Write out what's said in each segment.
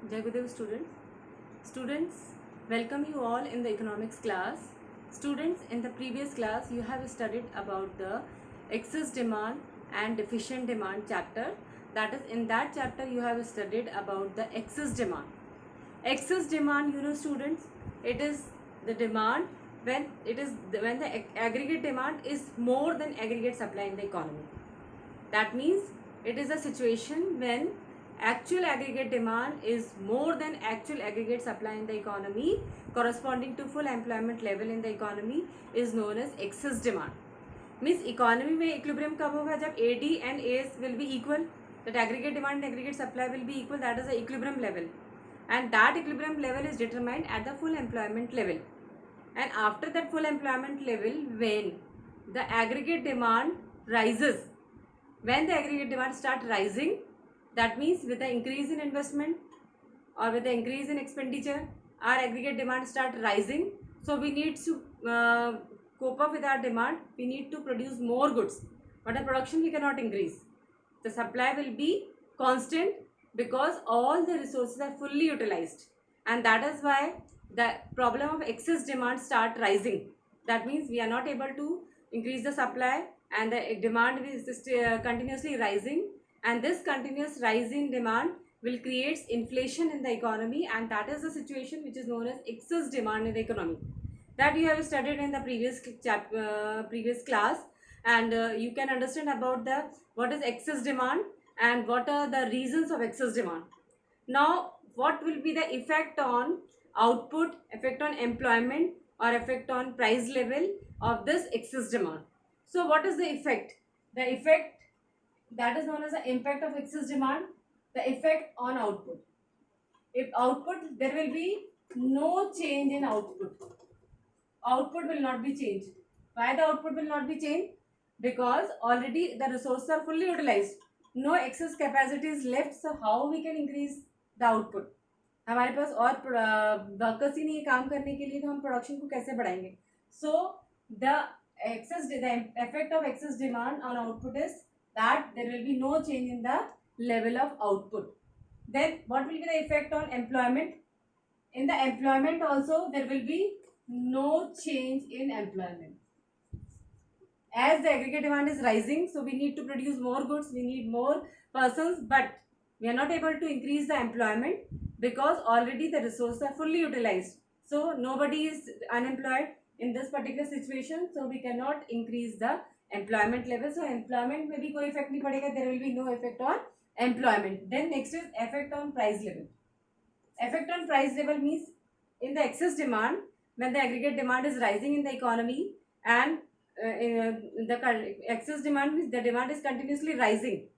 Jai Gurudev students. Students, welcome you all in the economics class. Students, in the previous class you have studied about the excess demand and deficient demand chapter. That is, in that chapter you have studied about the excess demand. Excess demand, students, it is the demand when the aggregate demand is more than aggregate supply in the economy. That means it is a situation when actual aggregate demand is more than actual aggregate supply in the economy, corresponding to full employment level in the economy, is known as excess demand. Means economy में equilibrium कब होगा? जब AD and AS will be equal, that aggregate demand and aggregate supply will be equal. That is the equilibrium level, and that equilibrium level is determined at the full employment level. And after that full employment level, when the aggregate demand rises, when the aggregate demand start rising, that means with the increase in investment or with the increase in expenditure, our aggregate demand start rising. So we need to cope up with our demand. We need to produce more goods, but the production we cannot increase. The supply will be constant because all the resources are fully utilized, and that is why the problem of excess demand start rising. That means we are not able to increase the supply, and the demand is continuously rising, and this continuous rising demand will create inflation in the economy, and that is the situation which is known as excess demand in the economy. That you have studied in the previous class, and you can understand about the what is excess demand and what are the reasons of excess demand. Now, what will be the effect on output, effect on employment, or effect on price level of this excess demand? So what is the effect? The effect that is known as the impact of excess demand, the effect on output. If output, there will be no change in output. Output will not be changed. Why the output will not be changed? Because already the resources are fully utilized. No excess capacity is left, so how we can increase the output? हमारे पास और workers ही नहीं है काम करने के लिए, तो हम प्रोडक्शन को कैसे बढ़ाएंगे? So the effect of excess demand on output is that there will be no change in the level of output. Then what will be the effect on employment? In the employment also there will be no change in employment. As the aggregate demand is rising, so we need to produce more goods, we need more persons, but we are not able to increase the employment because already the resources are fully utilized. So nobody is unemployed in this particular situation, so we cannot increase the employment level. So employment में भी कोई effect नहीं पड़ेगा, there will be no effect on employment. Then next is effect on price level. Effect on price level means in the excess demand, when the aggregate demand is rising in the economy, and the excess demand means the demand is continuously rising,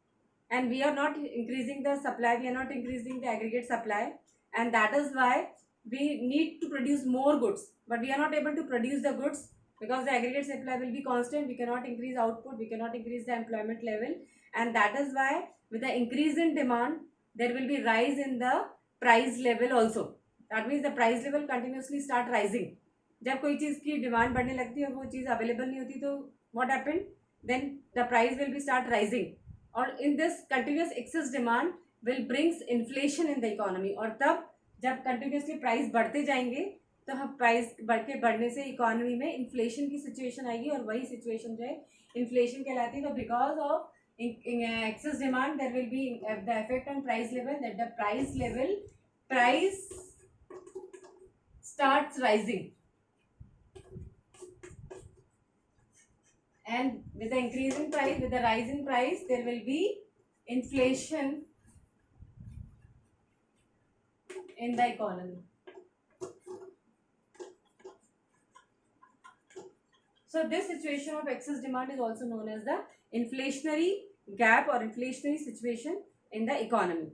and we are not increasing the supply, we are not increasing the aggregate supply, and that is why we need to produce more goods, but we are not able to produce the goods because the aggregate supply will be constant. We cannot increase output, we cannot increase the employment level, and that is why with the increase in demand there will be rise in the price level also. That means the price level continuously start rising. जब कोई चीज़ की demand बढ़ने लगती है, वो चीज़ available नहीं होती, तो what happen? Then the price will be start rising, और in this continuous excess demand will brings inflation in the economy. और तब जब कंटिन्यूसली प्राइस बढ़ते जाएंगे, तो हम प्राइस बढ़ने से इकोनॉमी में इन्फ्लेशन की सिचुएशन आएगी, और वही सिचुएशन जो है इन्फ्लेशन कहलाती है. तो because of excess demand there will be the effect on price level, that the price starts rising, and with the increase in price, with the rise in price, there will be inflation in the economy. So this situation of excess demand is also known as the inflationary gap or inflationary situation in the economy.